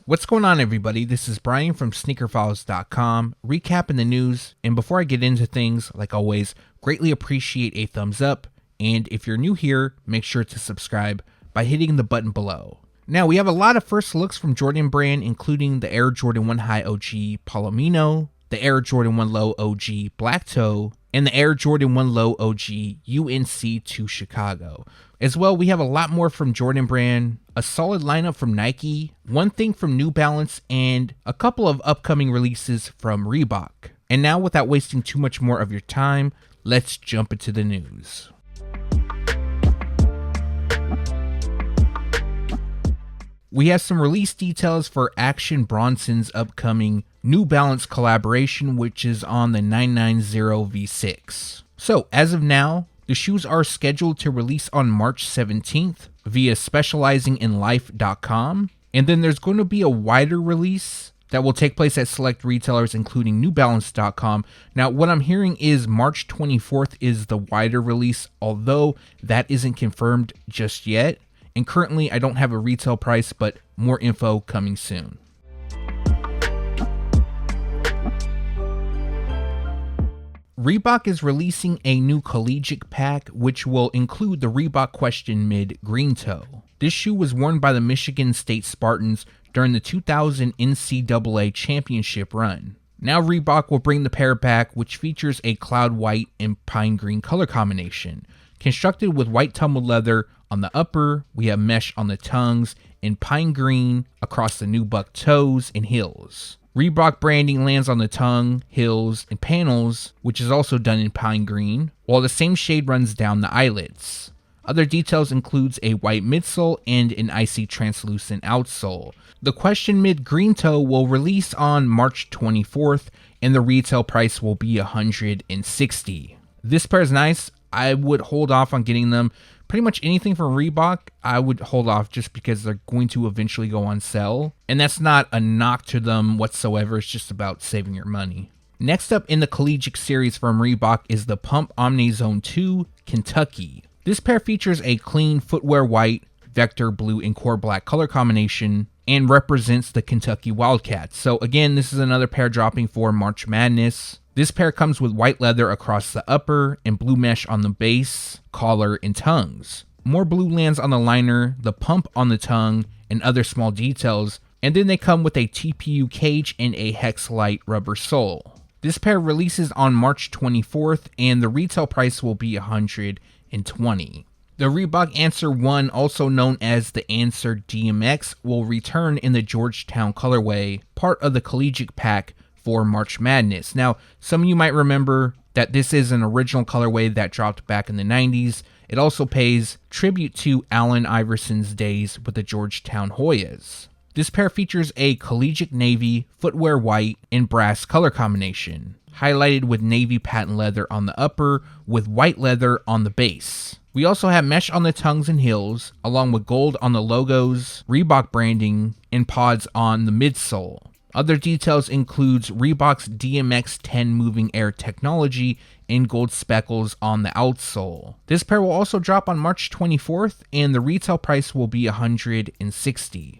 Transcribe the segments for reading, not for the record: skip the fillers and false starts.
What's going on, everybody? This is Brian from SneakerFiles.com, recapping the news. And before I get into things, like always, greatly appreciate a thumbs up. And if you're new here, make sure to subscribe by hitting the button below. Now, we have a lot of first looks from Jordan Brand, including the Air Jordan 1 High OG Palomino, the Air Jordan 1 Low OG Black Toe, and the Air Jordan 1 Low OG UNC to Chicago. As well, we have a lot more from Jordan Brand, a solid lineup from Nike, one thing from New Balance, and a couple of upcoming releases from Reebok. And now, without wasting too much more of your time, let's jump into the news. We have some release details for Action Bronson's upcoming New Balance collaboration, which is on the 990 V6. So, as of now, the shoes are scheduled to release on March 17th via specializinginlife.com. And then there's going to be a wider release that will take place at select retailers, including newbalance.com. Now, what I'm hearing is March 24th is the wider release, although that isn't confirmed just yet. And currently, I don't have a retail price, but more info coming soon. Reebok is releasing a new collegiate pack, which will include the Reebok Question Mid Green Toe. This shoe was worn by the Michigan State Spartans during the 2000 NCAA championship run. Now Reebok will bring the pair back, which features a cloud white and pine green color combination. Constructed with white tumbled leather on the upper, we have mesh on the tongues, and pine green across the nubuck toes and heels. Reebok branding lands on the tongue, heels, and panels, which is also done in pine green, while the same shade runs down the eyelets. Other details includes a white midsole and an icy translucent outsole. The Question Mid Green Toe will release on March 24th, and the retail price will be $160. This pair is nice. I would hold off on getting them. Pretty much anything from Reebok, I would hold off just because they're going to eventually go on sale. And that's not a knock to them whatsoever. It's just about saving your money. Next up in the collegiate series from Reebok is the Pump Omni Zone 2 Kentucky. This pair features a clean footwear white, vector blue, and core black color combination and represents the Kentucky Wildcats. So again, this is another pair dropping for March Madness. This pair comes with white leather across the upper and blue mesh on the base, collar, and tongues. More blue lands on the liner, the pump on the tongue, and other small details, and then they come with a TPU cage and a Hex Light rubber sole. This pair releases on March 24th, and the retail price will be $120. The Reebok Answer 1, also known as the Answer DMX, will return in the Georgetown colorway, part of the collegiate pack for March Madness. Now, some of you might remember that this is an original colorway that dropped back in the 90s. It also pays tribute to Allen Iverson's days with the Georgetown Hoyas. This pair features a collegiate navy, footwear white, and brass color combination, highlighted with navy patent leather on the upper with white leather on the base. We also have mesh on the tongues and heels, along with gold on the logos, Reebok branding, and pods on the midsole. Other details includes Reebok's DMX 10 moving air technology and gold speckles on the outsole. This pair will also drop on March 24th, and the retail price will be $160.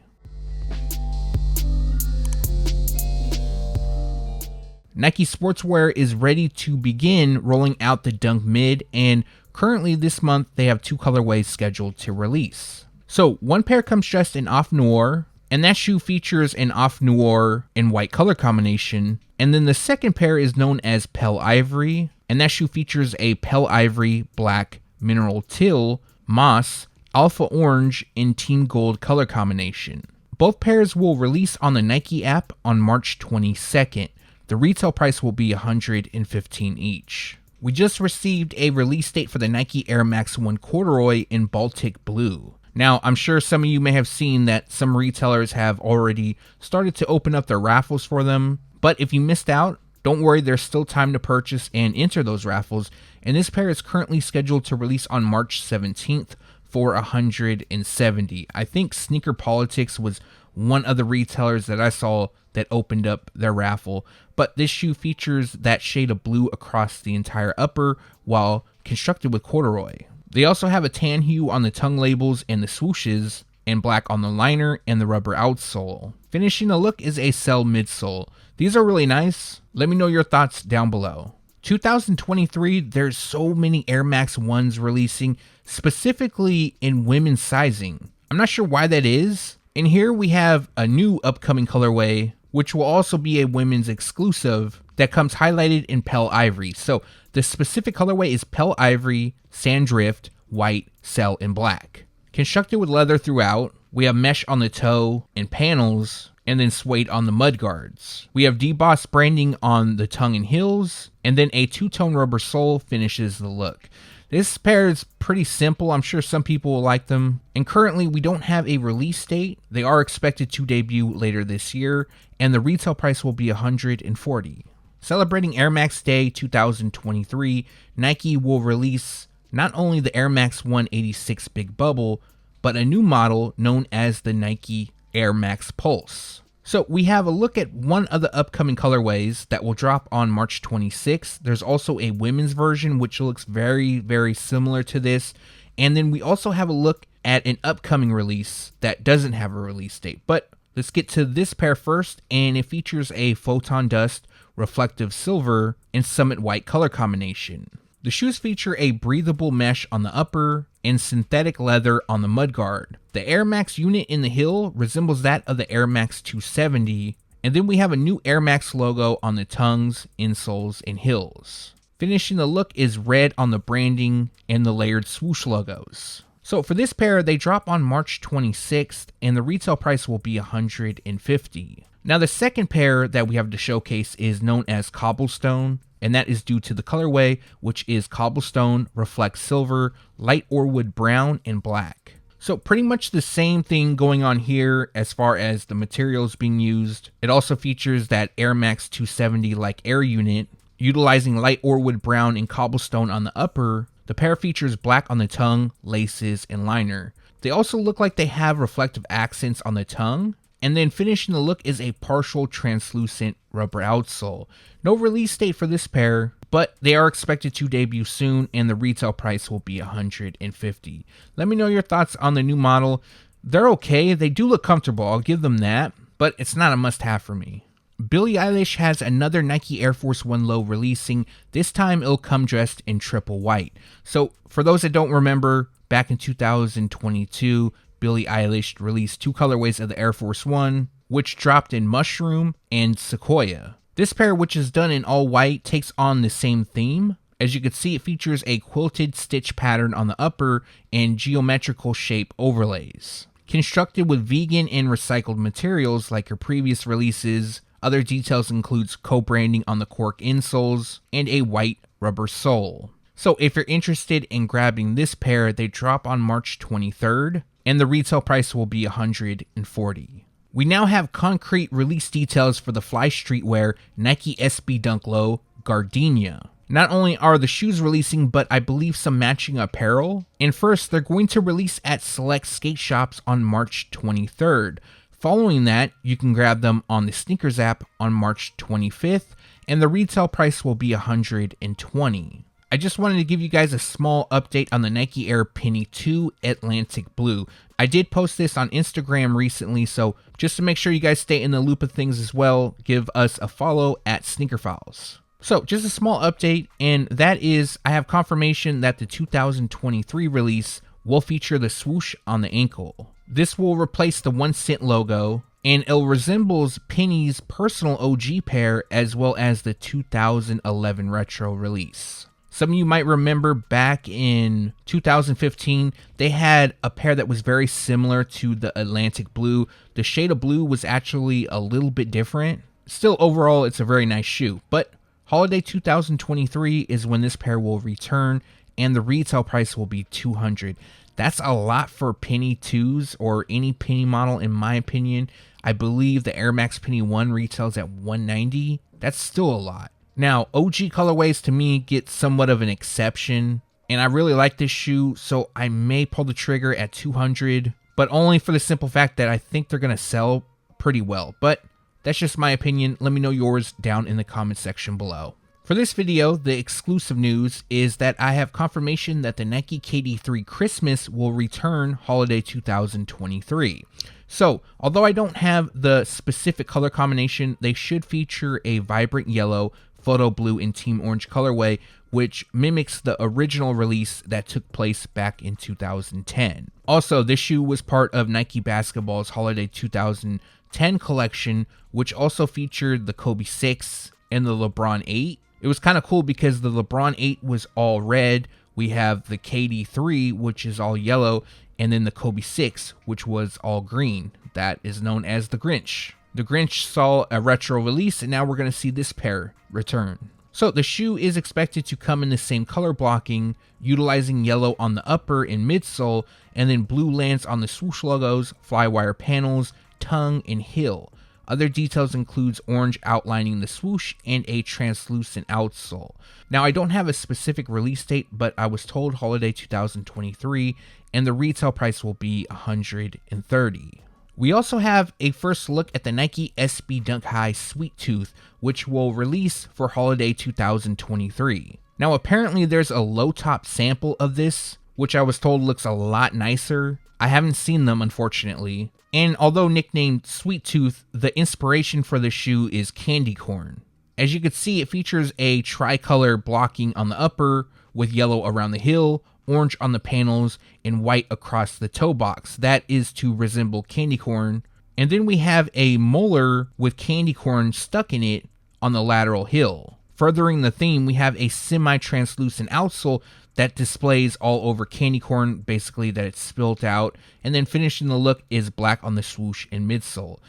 Nike Sportswear is ready to begin rolling out the Dunk Mid, and currently this month they have two colorways scheduled to release. So one pair comes dressed in Off Noir, and that shoe features an Off Noir and white color combination. And then the second pair is known as Pale Ivory, and that shoe features a Pale Ivory, black, mineral teal, moss, alpha orange, and team gold color combination. Both pairs will release on the Nike app on March 22nd. The retail price will be $115 each. We just received a release date for the Nike Air Max 1 Corduroy in Baltic blue. Now, I'm sure some of you may have seen that some retailers have already started to open up their raffles for them, but if you missed out, don't worry, there's still time to purchase and enter those raffles, and this pair is currently scheduled to release on March 17th for $170. I think Sneaker Politics was one of the retailers that I saw that opened up their raffle, but this shoe features that shade of blue across the entire upper while constructed with corduroy. They also have a tan hue on the tongue labels and the swooshes, and black on the liner and the rubber outsole. Finishing the look is a cell midsole. These are really nice. Let me know your thoughts down below. 2023, there's so many Air Max 1s releasing, specifically in women's sizing. I'm not sure why that is. And here we have a new upcoming colorway, which will also be a women's exclusive that comes highlighted in Pale Ivory. So the specific colorway is Pale Ivory, Sanddrift, White, Cell, and Black. Constructed with leather throughout, we have mesh on the toe and panels, and then suede on the mudguards. We have debossed branding on the tongue and heels, and then a two-tone rubber sole finishes the look. This pair is pretty simple. I'm sure some people will like them. And currently, we don't have a release date. They are expected to debut later this year, and the retail price will be $140. Celebrating Air Max Day 2023, Nike will release not only the Air Max 186 Big Bubble, but a new model known as the Nike Air Max Pulse. So we have a look at one of the upcoming colorways that will drop on March 26th. There's also a women's version, which looks very, very similar to this. And then we also have a look at an upcoming release that doesn't have a release date. But let's get to this pair first, and it features a Photon Dust, reflective silver, and Summit White color combination. The shoes feature a breathable mesh on the upper and synthetic leather on the mudguard. The Air Max unit in the heel resembles that of the Air Max 270, and then we have a new Air Max logo on the tongues, insoles, and heels. Finishing the look is red on the branding and the layered swoosh logos. So for this pair, they drop on March 26th, and the retail price will be $150. Now the second pair that we have to showcase is known as Cobblestone, and that is due to the colorway, which is Cobblestone, Reflect Silver, Light Orwood Brown, and Black. So pretty much the same thing going on here as far as the materials being used. It also features that Air Max 270 like air unit, utilizing Light Orwood Brown and Cobblestone on the upper. The pair features black on the tongue, laces, and liner. They also look like they have reflective accents on the tongue. And then finishing the look is a partial translucent rubber outsole. No release date for this pair, but they are expected to debut soon, and the retail price will be $150. Let me know your thoughts on the new model. They're okay. They do look comfortable. I'll give them that, but it's not a must-have for me. Billie Eilish has another Nike Air Force 1 low releasing. This time it'll come dressed in triple white. So for those that don't remember, back in 2022, Billie Eilish released two colorways of the Air Force 1, which dropped in Mushroom and Sequoia. This pair, which is done in all white, takes on the same theme. As you can see, it features a quilted stitch pattern on the upper and geometrical shape overlays. Constructed with vegan and recycled materials like your previous releases, other details includes co-branding on the cork insoles and a white rubber sole. So if you're interested in grabbing this pair, they drop on March 23rd. And the retail price will be $140. We now have concrete release details for the Fly Streetwear Nike SB Dunk Low Gardenia. Not only are the shoes releasing, but I believe some matching apparel. And first, they're going to release at select skate shops on March 23rd. Following that, you can grab them on the Sneakers app on March 25th, and the retail price will be $120. I just wanted to give you guys a small update on the Nike Air Penny 2 Atlantic Blue. I did post this on Instagram recently, so just to make sure you guys stay in the loop of things as well, give us a follow at SneakerFiles. So just a small update, and that is I have confirmation that the 2023 release will feature the swoosh on the ankle. This will replace the 1 cent logo, and it resembles Penny's personal OG pair as well as the 2011 retro release. Some of you might remember back in 2015, they had a pair that was very similar to the Atlantic Blue. The shade of blue was actually a little bit different. Still, overall, it's a very nice shoe. But holiday 2023 is when this pair will return, and the retail price will be $200. That's a lot for Penny 2s or any Penny model, in my opinion. I believe the Air Max Penny 1 retails at $190. That's still a lot. Now, OG colorways to me get somewhat of an exception, and I really like this shoe, so I may pull the trigger at $200, but only for the simple fact that I think they're going to sell pretty well. But that's just my opinion. Let me know yours down in the comment section below. For this video, the exclusive news is that I have confirmation that the Nike KD3 Christmas will return holiday 2023. So, although I don't have the specific color combination, they should feature a vibrant yellow, photo blue, and team orange colorway, which mimics the original release that took place back in 2010. Also, this shoe was part of Nike Basketball's holiday 2010 collection, which also featured the Kobe 6 and the LeBron 8. It was kind of cool because the LeBron 8 was all red. We have the KD3, which is all yellow, and then the Kobe 6, which was all green. That is known as the Grinch. The Grinch saw a retro release, and now we're going to see this pair return. So the shoe is expected to come in the same color blocking, utilizing yellow on the upper and midsole, and then blue lands on the swoosh logos, flywire panels, tongue, and heel. Other details includes orange outlining the swoosh and a translucent outsole. Now, I don't have a specific release date, but I was told holiday 2023, and the retail price will be $130. We also have a first look at the Nike SB Dunk High Sweet Tooth, which will release for holiday 2023. Now, apparently there's a low top sample of this, which I was told looks a lot nicer. I haven't seen them, unfortunately. And although nicknamed Sweet Tooth, the inspiration for the shoe is candy corn. As you can see, it features a tricolor blocking on the upper with yellow around the heel, orange on the panels, and white across the toe box. That is to resemble candy corn. And then we have a molar with candy corn stuck in it on the lateral heel. Furthering the theme, we have a semi-translucent outsole that displays all over candy corn, basically that it's spilt out, and then finishing the look is black on the swoosh and midsole.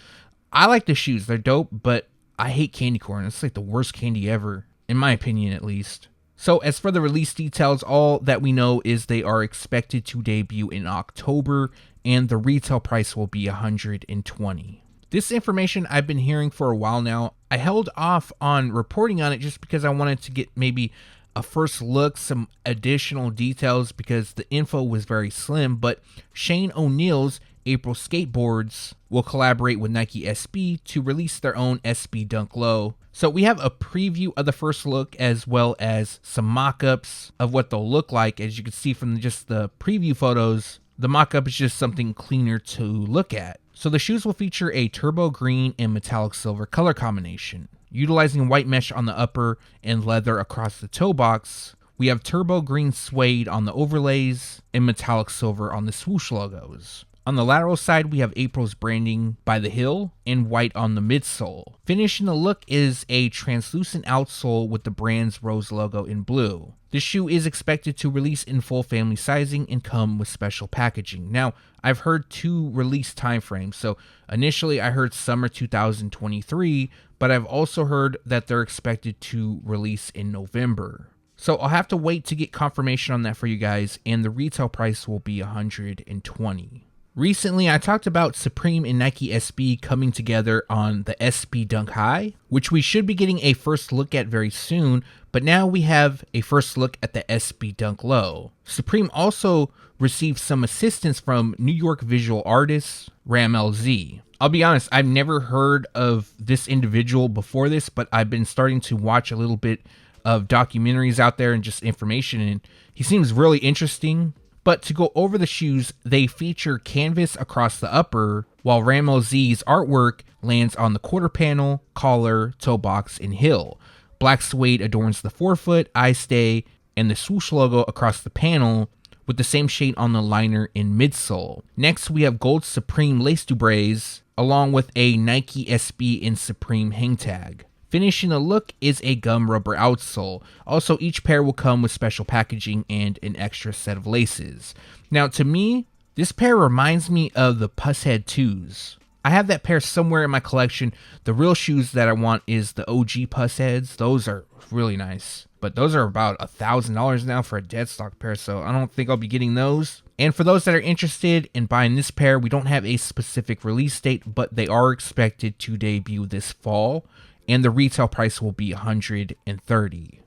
I like the shoes, they're dope, but I hate candy corn. It's like the worst candy ever, in my opinion at least. So as for the release details, all that we know is they are expected to debut in October, and the retail price will be $120. This information I've been hearing for a while now. I held off on reporting on it just because I wanted to get maybe a first look, some additional details, because the info was very slim. But Shane O'Neill's April Skateboards will collaborate with Nike SB to release their own SB Dunk Low. So we have a preview of the first look as well as some mock-ups of what they'll look like. As you can see from just the preview photos, the mock-up is just something cleaner to look at. So the shoes will feature a turbo green and metallic silver color combination. Utilizing white mesh on the upper and leather across the toe box, we have turbo green suede on the overlays and metallic silver on the swoosh logos. On the lateral side, we have April's branding by the heel and white on the midsole. Finishing the look is a translucent outsole with the brand's rose logo in blue. This shoe is expected to release in full family sizing and come with special packaging. Now, I've heard two release timeframes. So initially I heard summer 2023, but I've also heard that they're expected to release in November. So I'll have to wait to get confirmation on that for you guys, and the retail price will be $120. Recently, I talked about Supreme and Nike SB coming together on the SB Dunk High, which we should be getting a first look at very soon, but now we have a first look at the SB Dunk Low. Supreme also received some assistance from New York visual artist Rammellzee. I'll be honest, I've never heard of this individual before this, but I've been starting to watch a little bit of documentaries out there and just information, and he seems really interesting. But to go over the shoes, they feature canvas across the upper, while Rammellzee's artwork lands on the quarter panel, collar, toe box, and heel. Black suede adorns the forefoot, eye stay, and the swoosh logo across the panel, with the same shade on the liner and midsole. Next, we have gold Supreme lace dubres, along with a Nike SB and Supreme hang tag. Finishing the look is a gum rubber outsole. Also, each pair will come with special packaging and an extra set of laces. Now, to me, this pair reminds me of the Pusshead 2s. I have that pair somewhere in my collection. The real shoes that I want is the OG Pussheads. Those are really nice. But those are about $1,000 now for a dead stock pair, so I don't think I'll be getting those. And for those that are interested in buying this pair, we don't have a specific release date, but they are expected to debut this fall, and the retail price will be $130.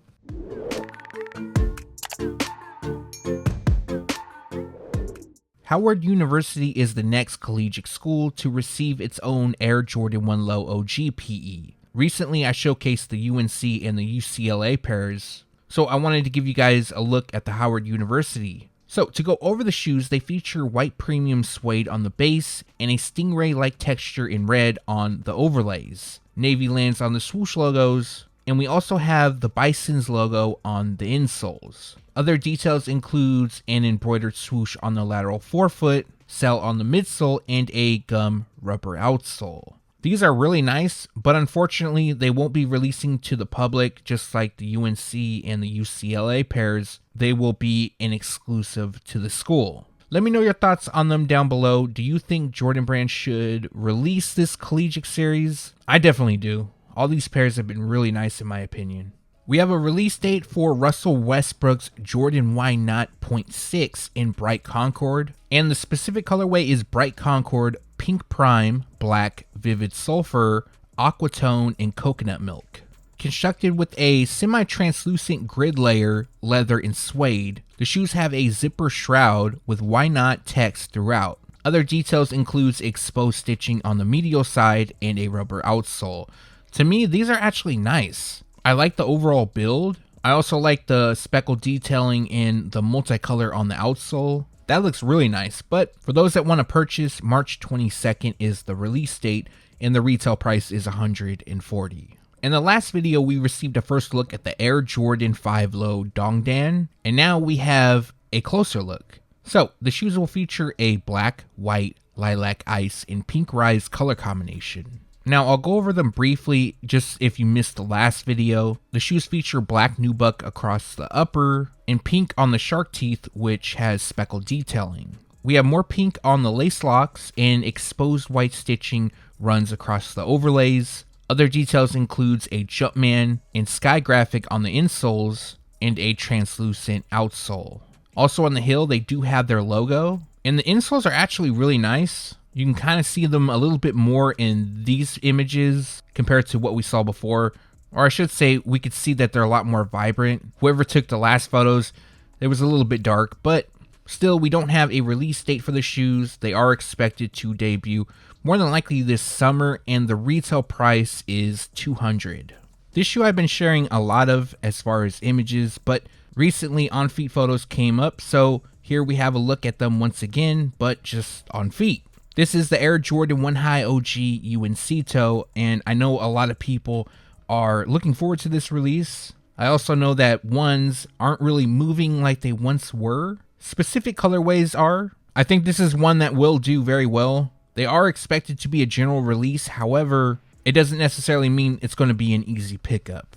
Howard University is the next collegiate school to receive its own Air Jordan 1 Low OG PE. Recently, I showcased the UNC and the UCLA pairs, so I wanted to give you guys a look at the Howard University. So to go over the shoes, they feature white premium suede on the base and a stingray-like texture in red on the overlays. Navy lands on the swoosh logos, and we also have the Bison's logo on the insoles. Other details includes an embroidered swoosh on the lateral forefoot, cell on the midsole, and a gum rubber outsole. These are really nice, but unfortunately they won't be releasing to the public just like the UNC and the UCLA pairs. They will be an exclusive to the school. Let me know your thoughts on them down below. Do you think Jordan Brand should release this collegiate series? I definitely do. All these pairs have been really nice in my opinion. We have a release date for Russell Westbrook's Jordan Why Not .6 in Bright Concord, and the specific colorway is Bright Concord, Pink Prime, Black, Vivid Sulfur, Aquatone, and Coconut Milk. Constructed with a semi-translucent grid layer, leather, and suede, the shoes have a zipper shroud with Why Not text throughout. Other details includes exposed stitching on the medial side and a rubber outsole. To me, these are actually nice. I like the overall build. I also like the speckled detailing and the multicolor on the outsole. That looks really nice, but for those that want to purchase, March 22nd is the release date and the retail price is $140. In the last video, we received a first look at the Air Jordan 5 Low Dongdan, and now we have a closer look. So the shoes will feature a black, white, lilac ice, and pink rise color combination. Now, I'll go over them briefly, just if you missed the last video. The shoes feature black nubuck across the upper, and pink on the shark teeth, which has speckled detailing. We have more pink on the lace locks, and exposed white stitching runs across the overlays. Other details includes a Jumpman and sky graphic on the insoles, and a translucent outsole. Also on the heel, they do have their logo, and the insoles are actually really nice. You can kind of see them a little bit more in these images compared to what we saw before. Or I should say, we could see that they're a lot more vibrant. Whoever took the last photos, it was a little bit dark, but still, we don't have a release date for the shoes. They are expected to debut more than likely this summer, and the retail price is $200. This shoe I've been sharing a lot of as far as images, but recently On Feet photos came up, so here we have a look at them once again, but just on feet. This is the Air Jordan 1 High OG UNC toe, and I know a lot of people are looking forward to this release. I also know that ones aren't really moving like they once were. Specific colorways are. I think this is one that will do very well. They are expected to be a general release, however, it doesn't necessarily mean it's going to be an easy pickup.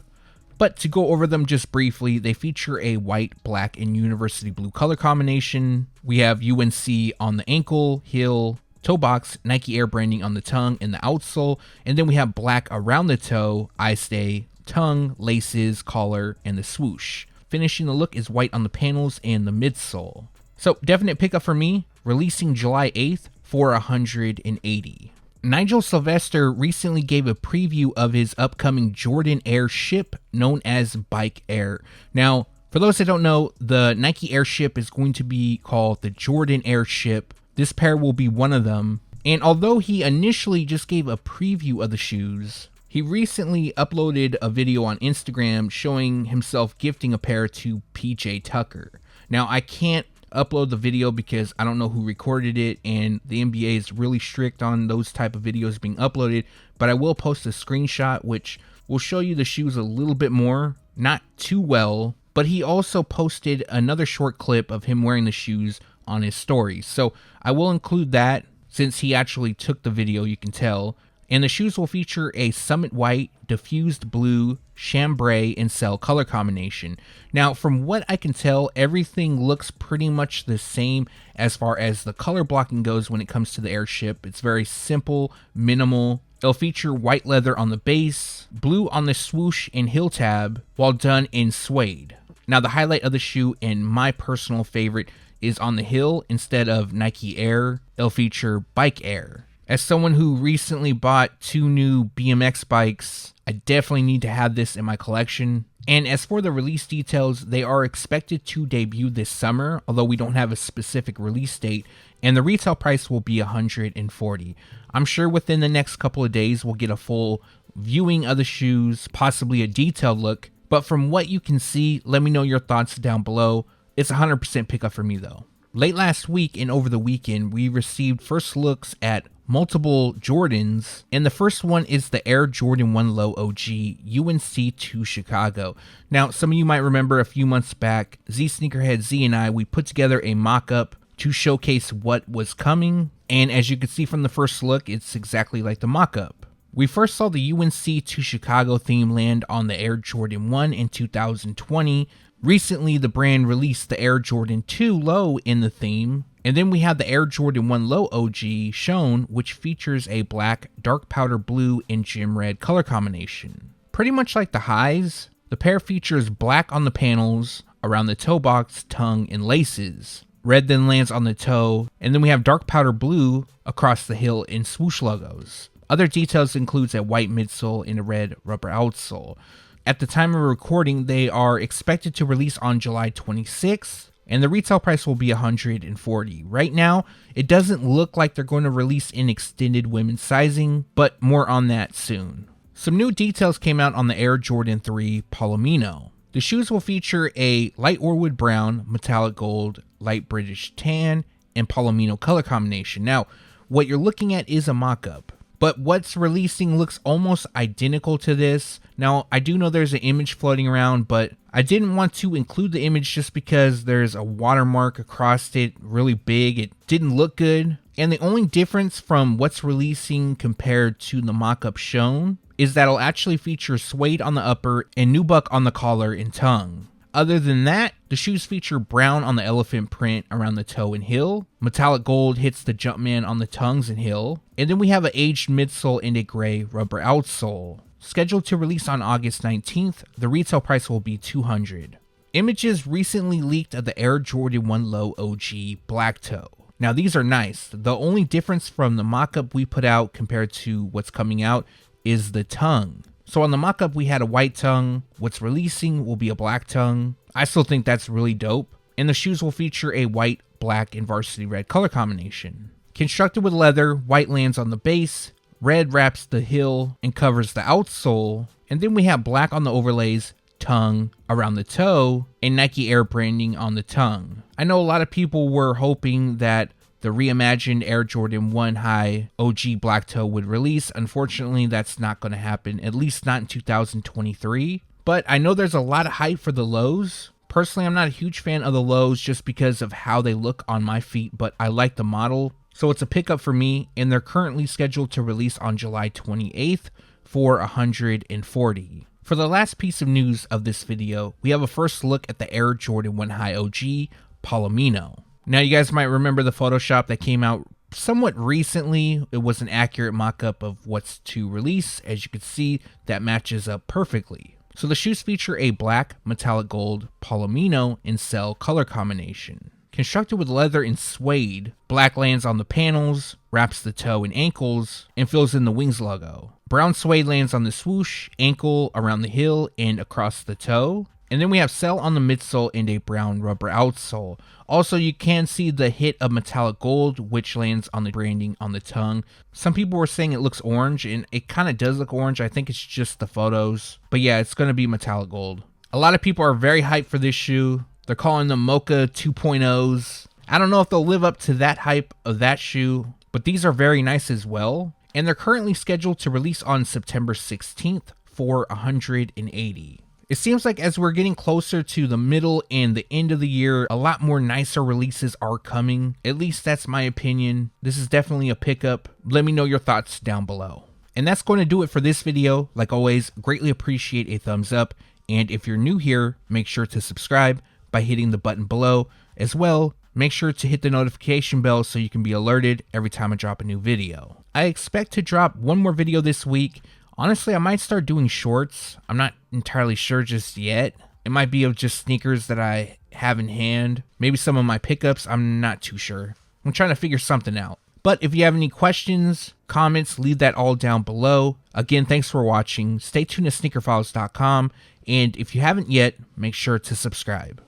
But to go over them just briefly, they feature a white, black, and university blue color combination. We have UNC on the ankle, heel, toe box, Nike Air branding on the tongue and the outsole, and then we have black around the toe, eye stay, tongue, laces, collar, and the swoosh. Finishing the look is white on the panels and the midsole. So definite pickup for me, releasing July 8th for $180. Nigel Sylvester recently gave a preview of his upcoming Jordan Airship known as Bike Air. Now, for those that don't know, the Nike Airship is going to be called the Jordan Airship. This pair will be one of them, and although he initially just gave a preview of the shoes, he recently uploaded a video on Instagram showing himself gifting a pair to PJ Tucker. Now, I can't upload the video because I don't know who recorded it, and the NBA is really strict on those type of videos being uploaded, but I will post a screenshot which will show you the shoes a little bit more, not too well, but he also posted another short clip of him wearing the shoes on his stories. So I will include that since he actually took the video, you can tell. And the shoes will feature a summit white, diffused blue, chambray, and cell color combination. Now, from what I can tell, everything looks pretty much the same as far as the color blocking goes when it comes to the Airship. It's very simple, minimal. It'll feature white leather on the base, blue on the swoosh and heel tab, while done in suede. Now, the highlight of the shoe, and my personal favorite, is on the heel. Instead of Nike Air, it'll feature Bike Air. As someone who recently bought 2 new BMX bikes, I definitely need to have this in my collection. And as for the release details, they are expected to debut this summer, although we don't have a specific release date, and the retail price will be $140. I'm sure within the next couple of days we'll get a full viewing of the shoes, possibly a detailed look. But from what you can see, let me know your thoughts down below. It's 100% pickup for me though. Late last week and over the weekend, we received first looks at multiple Jordans, and the first one is the Air Jordan 1 Low OG UNC to Chicago. Now, some of you might remember a few months back, Z Sneakerhead Z and I, we put together a mock-up to showcase what was coming, and as you can see from the first look, it's exactly like the mock-up. We first saw the UNC to Chicago theme land on the Air Jordan 1 in 2020. Recently, the brand released the Air Jordan 2 Low in the theme, and then we have the Air Jordan 1 Low OG shown, which features a black, dark powder blue, and gym red color combination. Pretty much like the highs, the pair features black on the panels, around the toe box, tongue, and laces. Red then lands on the toe, and then we have dark powder blue across the heel in swoosh logos. Other details includes a white midsole and a red rubber outsole. At the time of recording, they are expected to release on July 26th, and the retail price will be $140. Right now, it doesn't look like they're going to release in extended women's sizing, but more on that soon. Some new details came out on the Air Jordan 3 Palomino. The shoes will feature a light Orwood brown, metallic gold, light British tan, and Palomino color combination. Now, what you're looking at is a mock-up, but what's releasing looks almost identical to this. Now, I do know there's an image floating around, but I didn't want to include the image just because there's a watermark across it really big. It didn't look good. And the only difference from what's releasing compared to the mock-up shown is that it'll actually feature suede on the upper and nubuck on the collar and tongue. Other than that, the shoes feature brown on the elephant print around the toe and heel. Metallic gold hits the Jumpman on the tongues and heel. And then we have an aged midsole and a gray rubber outsole. Scheduled to release on August 19th, the retail price will be $200. Images recently leaked of the Air Jordan 1 Low OG black toe. Now these are nice. The only difference from the mock-up we put out compared to what's coming out is the tongue. So on the mock-up we had a white tongue. What's releasing will be a black tongue. I still think that's really dope. And the shoes will feature a white, black, and varsity red color combination. Constructed with leather, white lands on the base, red wraps the heel and covers the outsole, and then we have black on the overlays, tongue, around the toe, and Nike Air branding on the tongue. I know a lot of people were hoping that the reimagined Air Jordan 1 High OG black toe would release. Unfortunately, that's not going to happen, at least not in 2023. But I know there's a lot of hype for the lows. Personally, I'm not a huge fan of the lows just because of how they look on my feet, but I like the model. So it's a pickup for me, and they're currently scheduled to release on July 28th for $140. For the last piece of news of this video, we have a first look at the Air Jordan 1 High OG Palomino. Now you guys might remember the Photoshop that came out somewhat recently. It was an accurate mock-up of what's to release. As you can see, that matches up perfectly. So the shoes feature a black, metallic gold, Palomino, and cell color combination. Constructed with leather and suede, black lands on the panels, wraps the toe and ankles, and fills in the wings logo. Brown suede lands on the swoosh, ankle, around the heel, and across the toe. And then we have cell on the midsole and a brown rubber outsole. Also, you can see the hit of metallic gold, which lands on the branding on the tongue. Some people were saying it looks orange, and it kind of does look orange. I think it's just the photos. But yeah, it's going to be metallic gold. A lot of people are very hyped for this shoe. They're calling them Mocha 2.0s. I don't know if they'll live up to that hype of that shoe, but these are very nice as well. And they're currently scheduled to release on September 16th for $180. It seems like as we're getting closer to the middle and the end of the year, a lot more nicer releases are coming. At least that's my opinion. This is definitely a pickup. Let me know your thoughts down below. And that's going to do it for this video. Like always, greatly appreciate a thumbs up. And if you're new here, make sure to subscribe by hitting the button below. As well, make sure to hit the notification bell so you can be alerted every time I drop a new video. I expect to drop one more video this week. Honestly, I might start doing shorts. I'm not entirely sure just yet. It might be of just sneakers that I have in hand. Maybe some of my pickups. I'm not too sure. I'm trying to figure something out. But if you have any questions, comments, leave that all down below. Again, thanks for watching. Stay tuned to SneakerFiles.com. And if you haven't yet, make sure to subscribe.